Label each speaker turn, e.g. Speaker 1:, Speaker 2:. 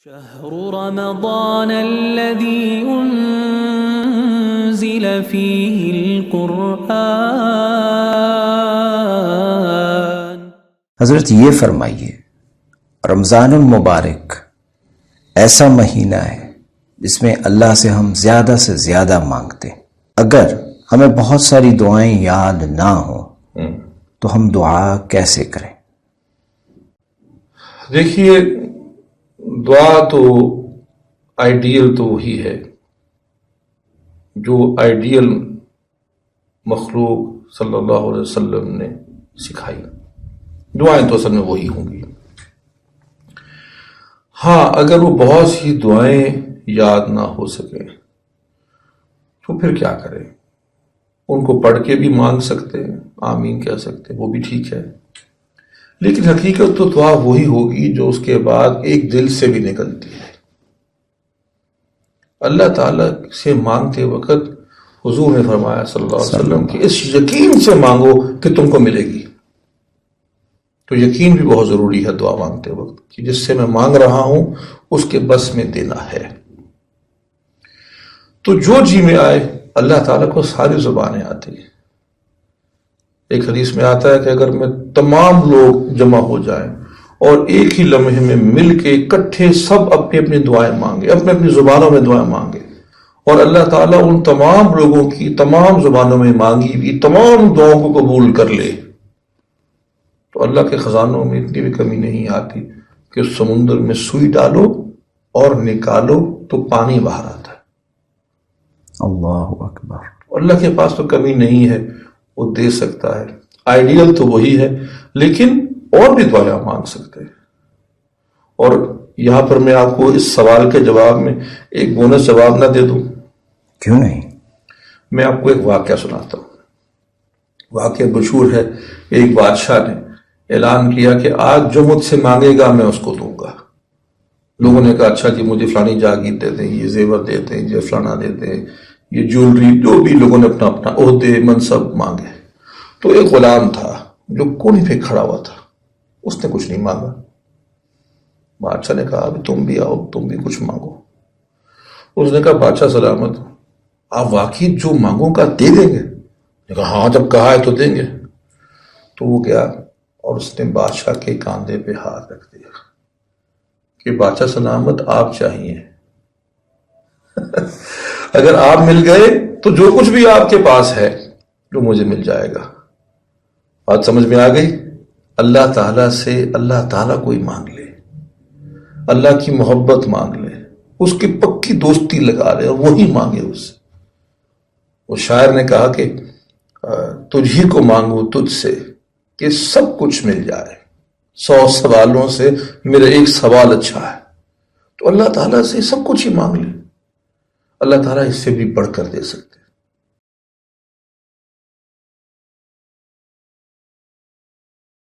Speaker 1: شهر رمضان الذي أنزل فيه القرآن۔
Speaker 2: حضرت یہ فرمائیے، رمضان المبارک ایسا مہینہ ہے جس میں اللہ سے ہم زیادہ سے زیادہ مانگتے ہیں۔ اگر ہمیں بہت ساری دعائیں یاد نہ ہوں تو ہم دعا کیسے کریں؟
Speaker 3: دیکھیے، دعا تو آئیڈیل تو وہی ہے جو آئیڈیل مخلوق صلی اللہ علیہ وسلم نے سکھائی۔ دعائیں تو اصل میں وہی ہوں گی۔ ہاں، اگر وہ بہت سی دعائیں یاد نہ ہو سکیں تو پھر کیا کریں؟ ان کو پڑھ کے بھی مانگ سکتے ہیں، آمین کہہ سکتے ہیں، وہ بھی ٹھیک ہے، لیکن حقیقت تو دعا وہی ہوگی جو اس کے بعد ایک دل سے بھی نکلتی ہے۔ اللہ تعالیٰ سے مانگتے وقت حضور نے فرمایا صلی اللہ علیہ وسلم کہ اس یقین سے مانگو کہ تم کو ملے گی۔ تو یقین بھی بہت ضروری ہے دعا مانگتے وقت کہ جس سے میں مانگ رہا ہوں اس کے بس میں دینا ہے۔ تو جو جی میں آئے، اللہ تعالیٰ کو ساری زبانیں آتی ہیں۔ ایک حدیث میں آتا ہے کہ اگر میں تمام لوگ جمع ہو جائیں اور ایک ہی لمحے میں مل کے اکٹھے سب اپنی اپنی دعائیں مانگے، اپنی اپنی زبانوں میں دعائیں مانگے، اور اللہ تعالیٰ ان تمام لوگوں کی تمام زبانوں میں مانگی بھی تمام دعاؤں کو قبول کر لے، تو اللہ کے خزانوں میں اتنی بھی کمی نہیں آتی کہ اس سمندر میں سوئی ڈالو اور نکالو تو پانی باہر آتا ہے۔
Speaker 2: اللہ اکبر۔
Speaker 3: اللہ کے پاس تو کمی نہیں ہے، وہ دے سکتا ہے۔ آئیڈیل تو وہی ہے، لیکن اور بھی دعائیں مانگ سکتے ہیں۔ اور یہاں پر میں آپ کو اس سوال کے جواب میں ایک بونس جواب نہ دے دوں؟
Speaker 2: کیوں نہیں؟
Speaker 3: میں آپ کو ایک واقعہ سناتا ہوں۔ واقعہ مشہور ہے۔ ایک بادشاہ نے اعلان کیا کہ آج جو مجھ سے مانگے گا میں اس کو دوں گا۔ لوگوں نے کہا اچھا جی، مجھے فلانی جاگیر دے دیں، یہ زیور دے دیں، یہ فلانا دے دیں، یہ جولری، جو بھی لوگوں نے اپنا اپنا عہدے منصب مانگے۔ تو ایک غلام تھا جو کونے پہ کھڑا ہوا تھا، اس نے کچھ نہیں مانگا۔ بادشاہ نے کہا ابھی تم بھی آؤ، تم بھی کچھ مانگو۔ اس نے کہا بادشاہ سلامت، آپ واقعی جو مانگوں کا دے دیں گے؟ نے کہا ہاں، جب کہا ہے تو دیں گے۔ تو وہ گیا اور اس نے بادشاہ کے کاندھے پہ ہاتھ رکھ دیا کہ بادشاہ سلامت، آپ چاہیے۔ اگر آپ مل گئے تو جو کچھ بھی آپ کے پاس ہے جو مجھے مل جائے گا۔ بات سمجھ میں آ گئی؟ اللہ تعالیٰ سے اللہ تعالیٰ کوئی مانگ لے، اللہ کی محبت مانگ لے، اس کی پکی دوستی لگا لے اور وہی مانگے اس سے۔ وہ شاعر نے کہا کہ تجھی کو مانگو تجھ سے کہ سب کچھ مل جائے، 100 سوالوں سے میرا ایک سوال اچھا ہے۔ تو اللہ تعالیٰ سے سب کچھ ہی مانگ لے، اللہ تعالیٰ اس سے بھی بڑھ کر دے سکتے ہیں۔